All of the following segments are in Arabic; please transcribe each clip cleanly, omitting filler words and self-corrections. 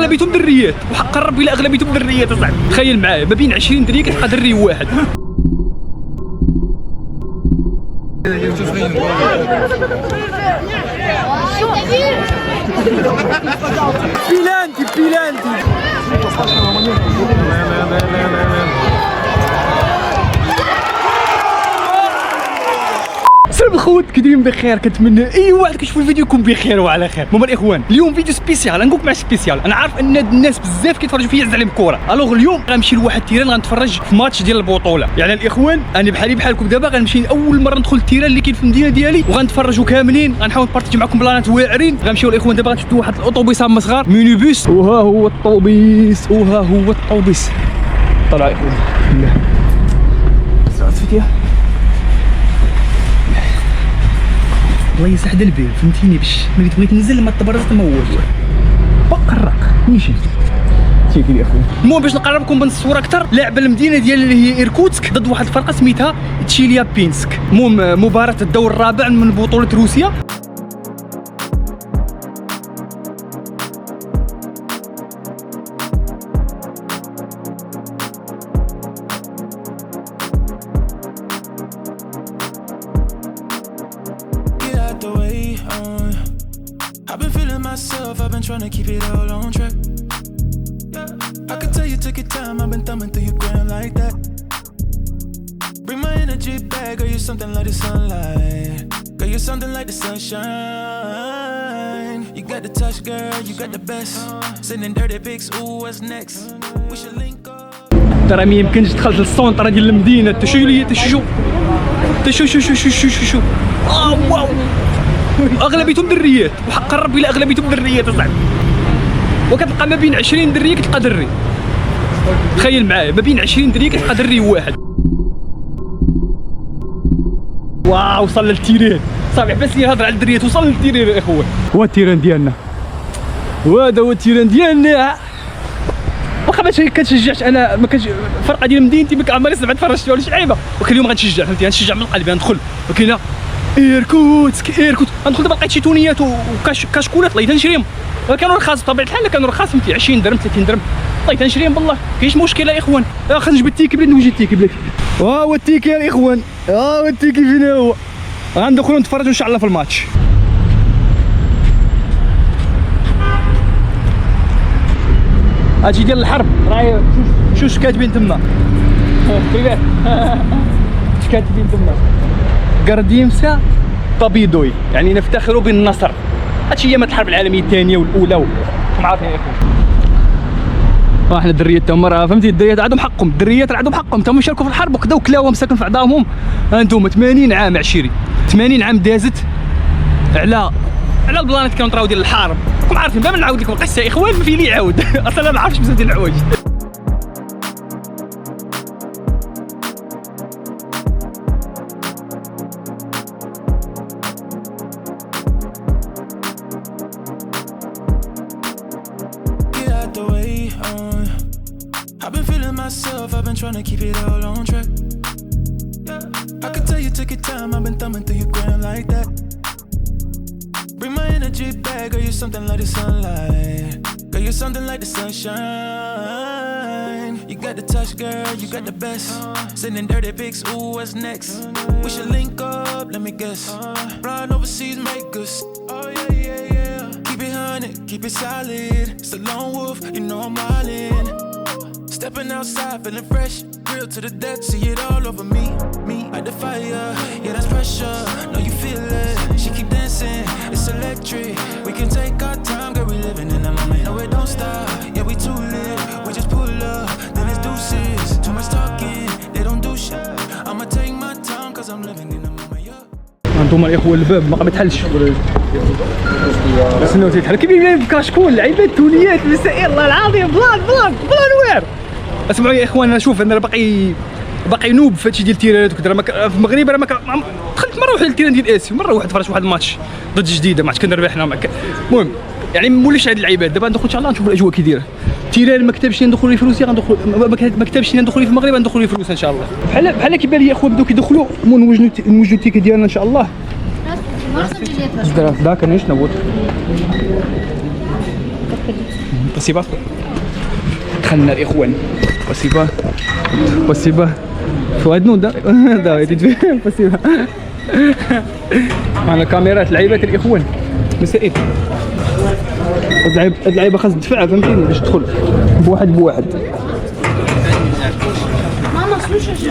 اغلبيتهم دريات، وحق ربي لا اغلبيتهم دريات اصاحبي. تخيل معايا ما بين 20 دريه كتلقى دري واحد. بيلانتي السلام الخوت، كديرين بخير؟ كنتمنى اي واحد كيشوف الفيديو يكون بخير وعلى خير. المهم الاخوان اليوم فيديو سبيسيال، غنقولك مع سبيسيال. انا عارف ان الناس بزاف كيتفرجوا فيا على الكره، الوغ اليوم غنمشي لواحد التيران غنتفرج في ماتش ديال البطوله. يعني الاخوان انا بحالكم دابا غنمشي اول مره ندخل التيران اللي كاين في المدينه ديالي وغنتفرجوا كاملين. غنحاول نبارطاجي معكم بلانات واعرين. غنمشيو الاخوان دابا غنشدوا واحد الاوطوبيس هما صغار مينيبوس، وها هو الطوبيس طلع الاخوان بالله ساعات فتيه الله يسعد البال، فهمتيني؟ باش ملي تبغي تنزل ما تبرزت ما هوش بقرق نيشي تيجي الاخوان. المهم باش نقربكم من الصوره اكثر، لاعب المدينه ديال اللي هي ايركوتسك ضد واحد الفرقه سميتها تشيليابينسك. المهم مباراه الدور الرابع من بطوله روسيا. I've been feeling myself, I've been trying to keep it all on track. Yeah, I can tell you took your time, I've been thumbing through your gram like that. Bring my energy back, girl, you're something like the sunlight. Girl, you're something like the sunshine. You got the touch, girl, you got the best. Sending dirty pics, ooh, what's next? We should link up. ترى ما يمكنش دخلت للسونطرا ديال المدينه. تشوف واو اغلبيتهم دريات، وحق ربي لا اغلبيتهم دريات اصاحبي. وكتلقى ما بين 20 دريه كتلقى دري. تخيل معايا ما بين 20 دريه كتلقى دري واحد. واو وصل للتيران صافي، بس يهضر على الدريات وصل للتيران الاخوان. هو التيران ديالنا، وهذا هو التيران ديالنا. واخا ما كنشجعش انا، ما كنش الفرقه ديال مدينتي، ما عمري سمعت تفرجت ولا شي لعيبه، ولكن اليوم غنشجع، فهمتي؟ غنشجع من قلبي. غندخل وكاينه ايركوتسك غندخل دابا لقيت شي تونيات وكاشكولات الله تنشريهم. كانوا رخاص بطبيعه الحال، كانوا رخاص فهمتي 20 درهم 30 درهم الله تنشريهم بالله. كاينش مشكله يا اخوان. خلينا نجبد التيكي بلاتي، نوجد التيكي بلاتي. ها هو التيكي يا اخوان، ها هو التيكي فين هو. غندخلوا نتفرجوا ان شاء الله في الماتش. هادشي ديال الحرب، راهي شوف كاتبين تما كيفاه اش كاتبين تما غارديمسا طابيدوي، يعني نفتخر بالنصر. هادشي ايامات الحرب العالميه الثانيه والاولى، راكم عارفين يا اخوان. احنا الدريات تما راه فهمتي، الدريات عندهم حقهم، الدريات راه عندهم حقهم تما يشاركوا في الحرب وكذا وكلاوهم ساكن في عظامهم. انتم 80 عام عشيري، 80 عام دازت على البلانيت كونطراو ديال الحرب. راكم عارفين بلا ما نعاود لكم القصه يا اخوان، ما في لي يعاود اصلا ما عرفتش بزاف ديال الحوايج. I've been feeling myself, I've been trying to keep it all on track. Yeah, I can tell you took your time, I've been thumbing through your gram like that. Bring my energy back, girl, you're something like the sunlight. Girl, you're something like the sunshine. You got the touch, girl, you got the best. Sending dirty pics, ooh, what's next? We should link up, let me guess. Flying overseas, make us. Oh yeah. Keep it 100, keep it solid. It's a lone wolf, you know I'm wildin'. Stepping outside, feeling fresh, real to the death, see it all over me, like the fire, yeah that's pressure, know you feel it, she keep dancing, it's electric, we can take our time, girl we living in the moment, no it don't stop, yeah we too lit, we just pull up, then it's deuces, too much talking, they don't do shit, I'ma take my time cause I'm living in the moment, yeah. انتم الاخوه الباب ما يتحلش، استناو تيتحل كيف يبان في كاشكول، لعيبات تونيات مسائل الله العظيم، بلان وير. اسمعوا يا اخوان، انا شوف انا باقي نوب في هادشي ديال التيرانات وكذا. في المغرب انا دخلت مره واحده للتيران ديال اسيو، مره واحده تفرجت واحد الماتش ضد جديده، ما عرفتش كندير حنا. المهم يعني موليش هاد اللعيبات. دابا ندخل ان شاء الله نشوف الاجواء كي دايره. التيران ما كتبش ندخلوا ليه في روسيا، غندخل ما كتبش ندخلوا ليه في المغرب، غندخلوا ليه في روسيا ان شاء الله. بحال كيبان لي اخوان بداو كيدخلوا، نوجدوا التيكي ديالنا ان شاء الله. Да, конечно, вот. وسيبا دخلنا الاخوان وسيبا فؤاد نودا وسيبا معنا كاميرات لعيبه الاخوان مسائل اللعيبه خاص تدفع فهمتيني باش تدخل بواحد Мама, слушаешь,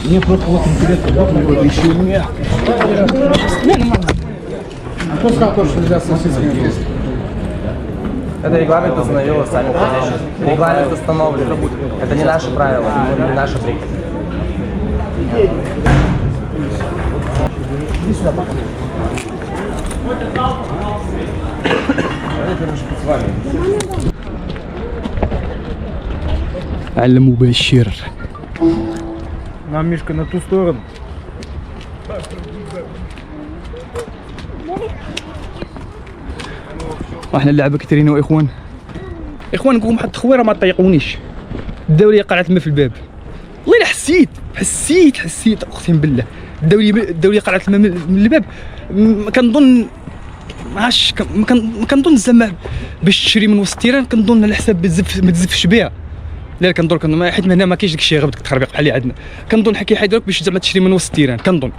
Мне просто вот интересно, еще не. А кто сказал, что нельзя с российским интересом? Это регламент установил сами хозяйки. Регламент установлен. Это не наши правила, не наши приказ. على مباشر Нам, Мишка, на ту сторону. احنا اللعبه كثيرين واخوان نقول واحد التخويره ما طيقونيش. الدوريه قلعت الماء في الباب والله الا حسيت اقسم بالله. الدوريه قلعت الماء من الباب. كنظن معاش كنظن زعما باش تشري من وسط التيران كنظن على حساب ما تزفش بها. لا كنظن حيت هنا ما كاينش داكشي غير بدك تخربيق بحال اللي عندنا. كنظن حيديروك باش زعما تشري من وسط التيران. كنظن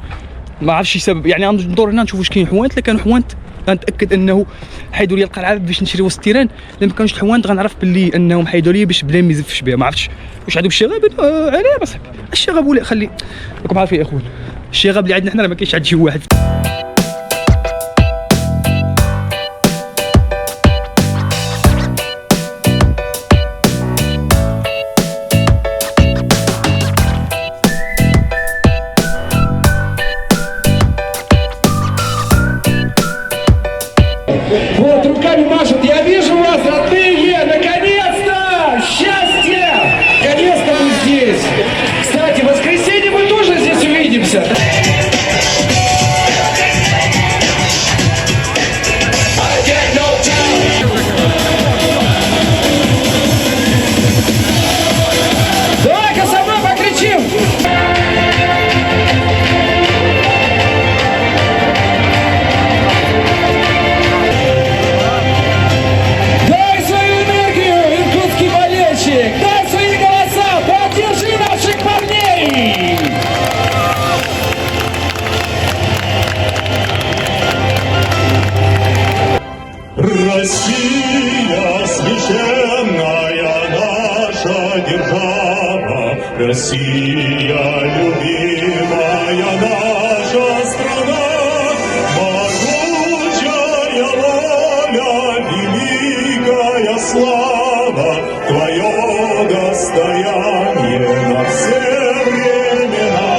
ما عرفتش السبب يعني غندور هنا نشوف واش كاين حوانت. الا كانوا حوانت غنتاكد انه حيدوا لي القلعه باش نشري وسط التيران. الا ما كانوش الحوانت غنعرف باللي انهم حيدوا لي باش بلا ما يزفش بها. ما عرفتش واش عندهم الشغب عليه بصح الشغب ولا خلي راكم عارفين يا اخوان الشغب اللي عندنا حنا راه ما كاينش عند شي واحد. Вот, руками машут. Я вижу вас, родные, наконец-то! Счастье! Наконец-то мы здесь. Кстати, в воскресенье мы тоже здесь увидимся. Давай-ка со мной покричим! Дай свою энергию, иркутский болельщик! Дай свои голоса! Поддержи наших парней! Россия, священная наша держава, Россия, любимая наша страна, могучая воля, великая слава, твое достояние на все времена.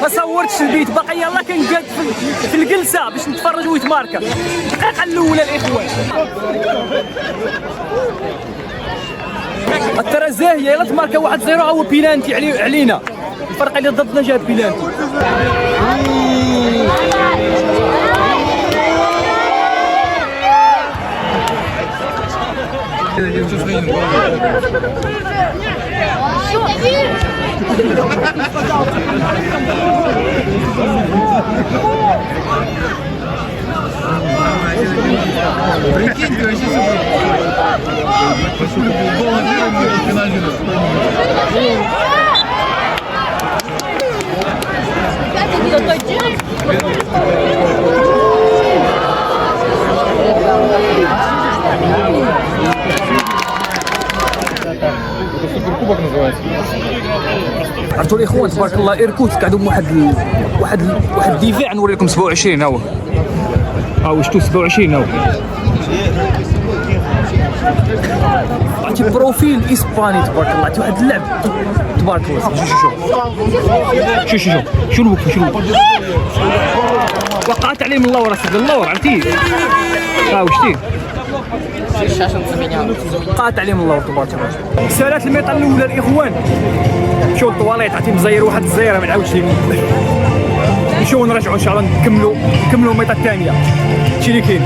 ما صورتش البيت باقي يلاه كنقاد في الجلسه باش نتفرج ويتماركا الدقيقه الاولى الاخوان. الترى زاهيه يلا تماركا 1-0 هو بيلانتي علينا. الفرق اللي ضدنا جاب بيلانتي. عرفتوا الاخوان تبارك الله ايركوتسك عندهم واحد الدفاع. نوري لكم 27 ها هو، شفتوا 27 ها هو، عرفتي بروفيل اسباني تبارك الله، عرفتي واحد اللعب تبارك الله. شو الوقت وقعت عليه من اللور، اصاحبي اللور عرفتي وشتي وقعت عليه من اللور تبارك الله. سالات الميطه الاولى الاخوان، مشاو للطواليت عرفتي مزير واحد الزيره ما نعاودش لكم. نمشيو نرجعوا ان شاء الله نكملوا الميطه الثانيه. هادشي اللي كاين.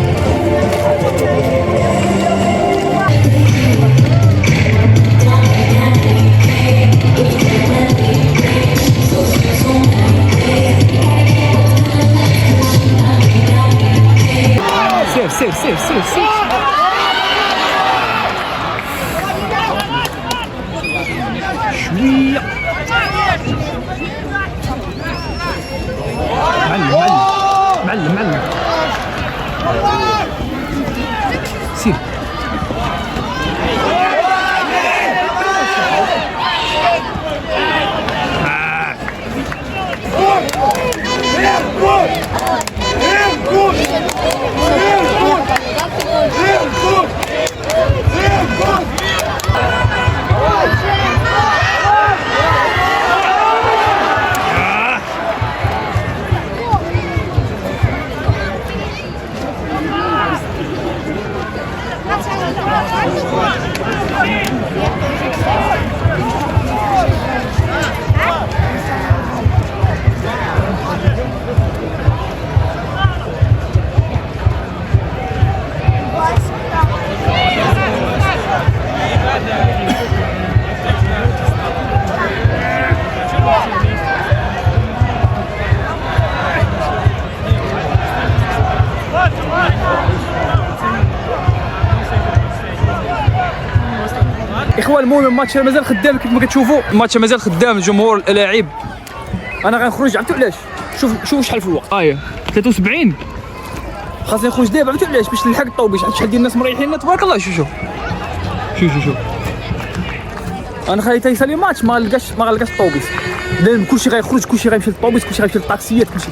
سير شويه معلم سير. اخوان المهم الماتش مازال خدام كيف ما كتشوفوا، الماتش مازال خدام. الجمهور اللاعب انا غنخرج. عرفتوا علاش؟ شوف شحال في الوقت 73 خاصني نخرج دابا. عرفتوا علاش؟ باش نلحق الطوبيش. شحال ديال الناس مريحين تبارك الله. شوف انا خليت يسالي الماتش ما لقاش الطوبيس. دابا كلشي غيخرج، كلشي غيمشي للطوبيس، كلشي غيمشي للطاكسيات، كلشي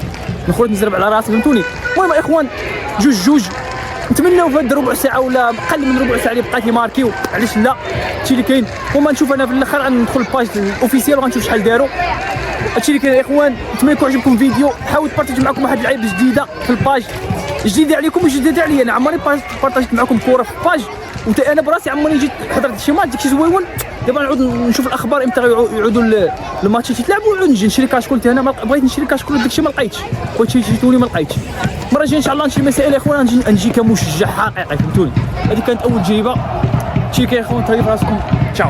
نخرج نزرب على راسي فهمتوني. المهم اخوان جوج نتمناو في هاد ربع ساعه ولا اقل من ربع ساعه اللي بقات يماركيو، علاش لا؟ هادشي اللي كاين. وما نشوف انا في الاخر غندخل الباج الاوفيسيال وغنشوف شحال داروا. هادشي اللي كاين يا اخوان. نتمنى يكون عجبكم الفيديو. حاولت بارطاجي معكم واحد اللعيبه جديده في الباج، جديده عليكم وجديده عليا. انا عمرني بارطاجيت معكم كره في الباج، انا براسي عمرني جيت حضرت شي ماتش داكشي زويون. دابا نعود نشوف الاخبار امتى يعودوا الماتشات يتلعبوا ونعود نجي نشري كاشكول. انا بغيت نشري كاشكول داكشي ما لقيتش، بغيت شريتوني ما لقيتش. المره الجايه ان شاء الله نشري مسائل يا اخوان، نجي كمشجع حقيقي فهمتوني. هذه كانت اول تجربه. شي كاين يا اخوان، تهلاو في راسكم، تشاو.